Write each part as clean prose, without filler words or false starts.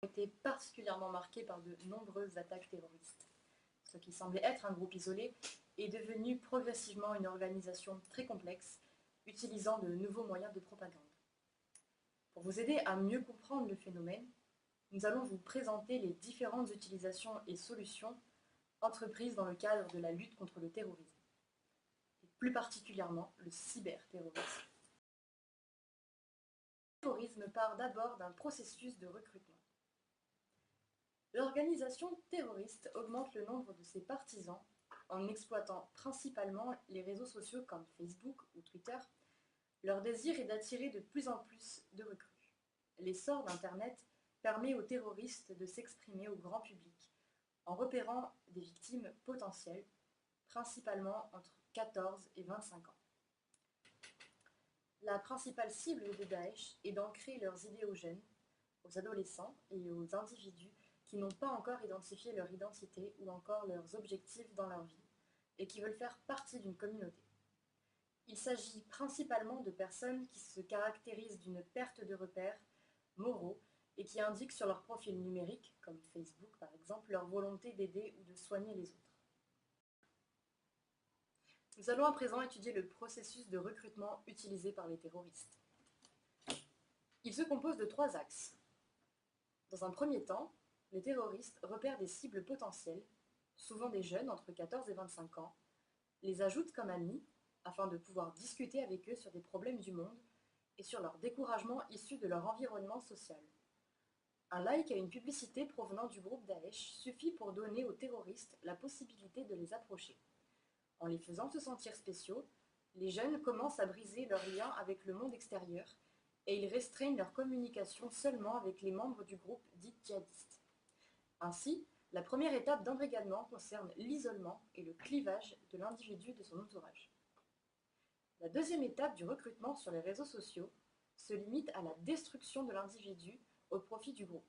été particulièrement marqués par de nombreuses attaques terroristes. Ce qui semblait être un groupe isolé est devenu progressivement une organisation très complexe, utilisant de nouveaux moyens de propagande. Pour vous aider à mieux comprendre le phénomène, nous allons vous présenter les différentes utilisations et solutions entreprises dans le cadre de la lutte contre le terrorisme, et plus particulièrement le cyberterrorisme. Le terrorisme part d'abord d'un processus de recrutement. L'organisation terroriste augmente le nombre de ses partisans en exploitant principalement les réseaux sociaux comme Facebook ou Twitter. Leur désir est d'attirer de plus en plus de recrues. L'essor d'Internet permet aux terroristes de s'exprimer au grand public en repérant des victimes potentielles, principalement entre 14 et 25 ans. La principale cible de Daesh est d'ancrer leurs idées aux jeunes, aux adolescents et aux individus qui n'ont pas encore identifié leur identité ou encore leurs objectifs dans leur vie et qui veulent faire partie d'une communauté. Il s'agit principalement de personnes qui se caractérisent d'une perte de repères moraux et qui indiquent sur leur profil numérique, comme Facebook par exemple, leur volonté d'aider ou de soigner les autres. Nous allons à présent étudier le processus de recrutement utilisé par les terroristes. Il se compose de 3 axes. Dans un premier temps, les terroristes repèrent des cibles potentielles, souvent des jeunes entre 14 et 25 ans, les ajoutent comme amis afin de pouvoir discuter avec eux sur des problèmes du monde et sur leur découragement issu de leur environnement social. Un like à une publicité provenant du groupe Daesh suffit pour donner aux terroristes la possibilité de les approcher. En les faisant se sentir spéciaux, les jeunes commencent à briser leurs liens avec le monde extérieur et ils restreignent leur communication seulement avec les membres du groupe dit djihadiste. Ainsi, la première étape d'embrigadement concerne l'isolement et le clivage de l'individu de son entourage. La deuxième étape du recrutement sur les réseaux sociaux se limite à la destruction de l'individu au profit du groupe.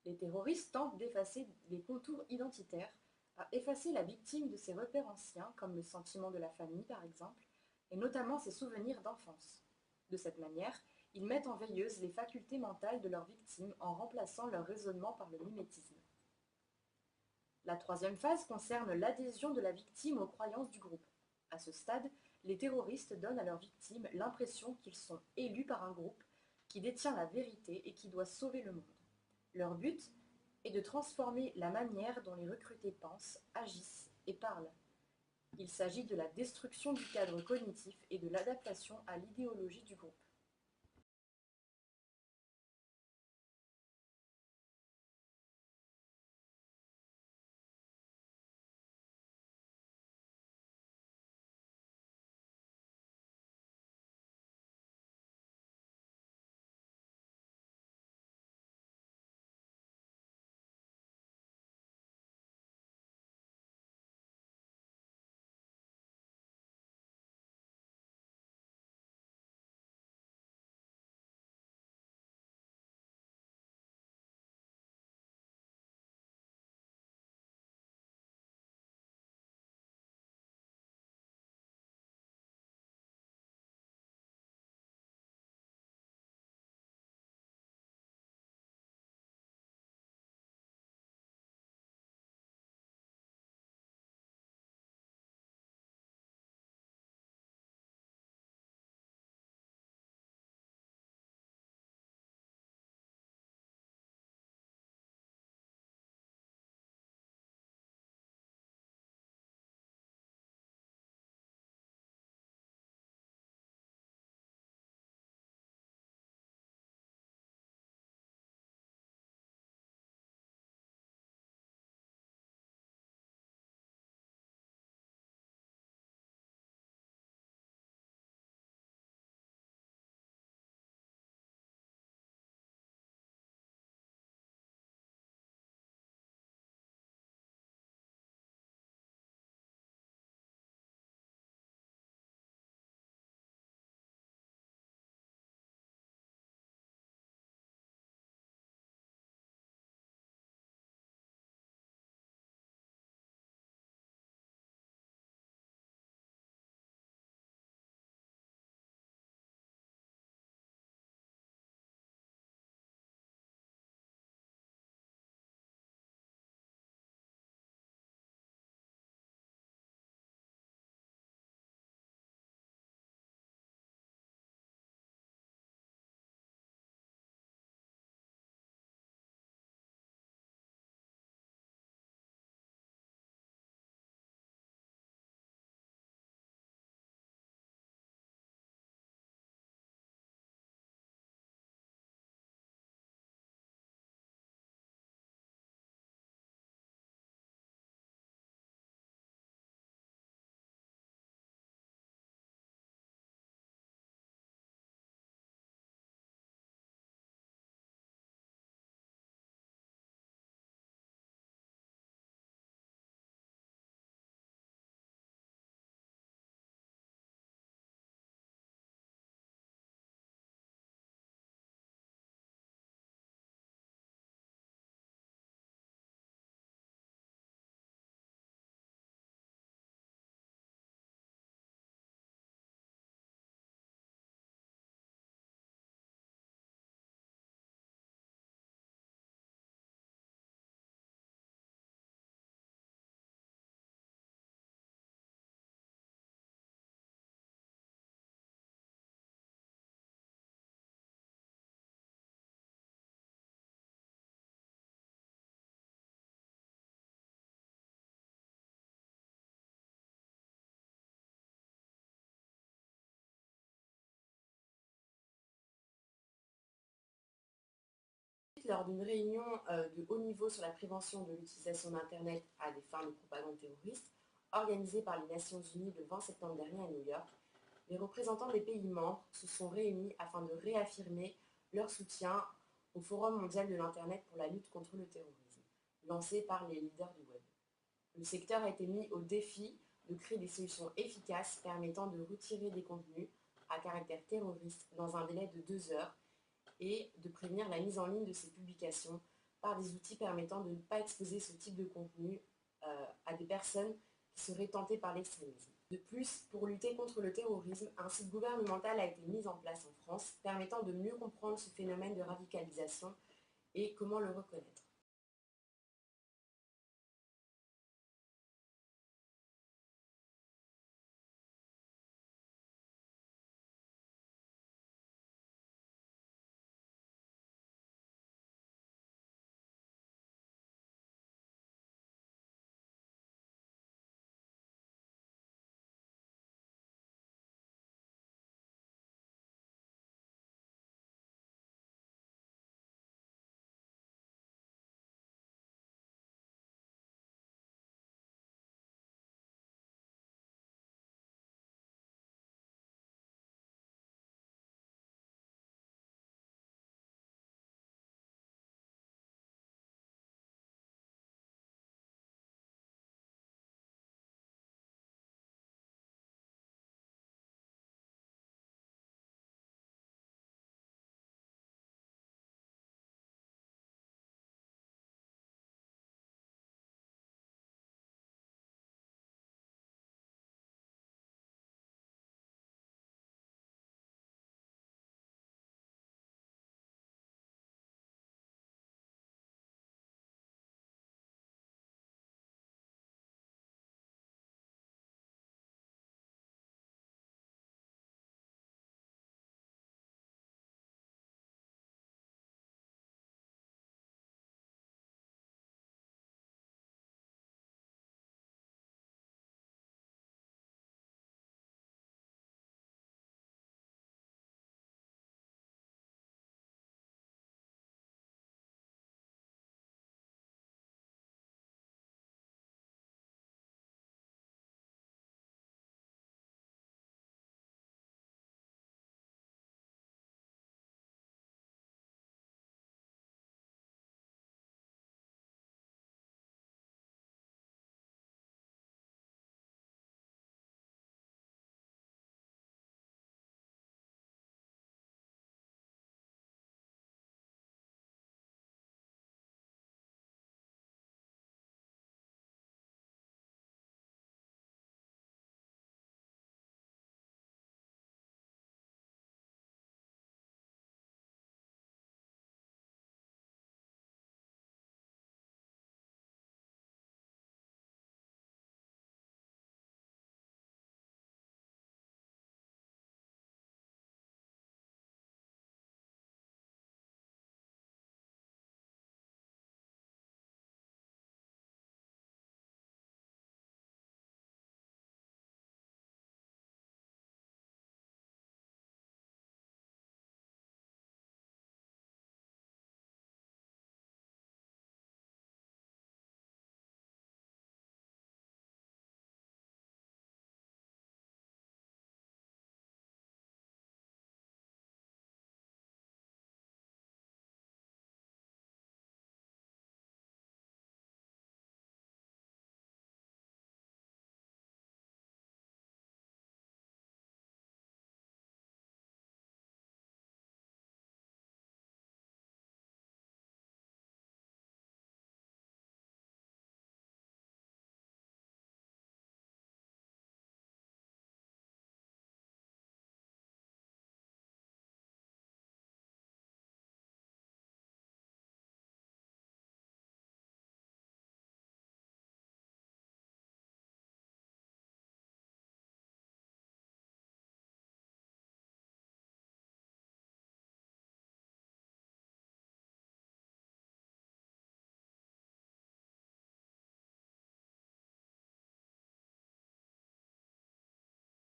Les terroristes tentent d'effacer les contours identitaires, à effacer la victime de ses repères anciens, comme le sentiment de la famille par exemple, et notamment ses souvenirs d'enfance. De cette manière, ils mettent en veilleuse les facultés mentales de leurs victimes en remplaçant leur raisonnement par le mimétisme. La troisième phase concerne l'adhésion de la victime aux croyances du groupe. À ce stade, les terroristes donnent à leurs victimes l'impression qu'ils sont élus par un groupe qui détient la vérité et qui doit sauver le monde. Leur but est de transformer la manière dont les recrutés pensent, agissent et parlent. Il s'agit de la destruction du cadre cognitif et de l'adaptation à l'idéologie du groupe. lors d'une réunion de haut niveau sur la prévention de l'utilisation d'Internet à des fins de propagande terroriste, organisée par les Nations Unies le 20 septembre dernier à New York, les représentants des pays membres se sont réunis afin de réaffirmer leur soutien au Forum mondial de l'Internet pour la lutte contre le terrorisme, lancé par les leaders du web. Le secteur a été mis au défi de créer des solutions efficaces permettant de retirer des contenus à caractère terroriste dans un délai de 2 heures et de prévenir la mise en ligne de ces publications par des outils permettant de ne pas exposer ce type de contenu à des personnes qui seraient tentées par l'extrémisme. De plus, pour lutter contre le terrorisme, un site gouvernemental a été mis en place en France permettant de mieux comprendre ce phénomène de radicalisation et comment le reconnaître.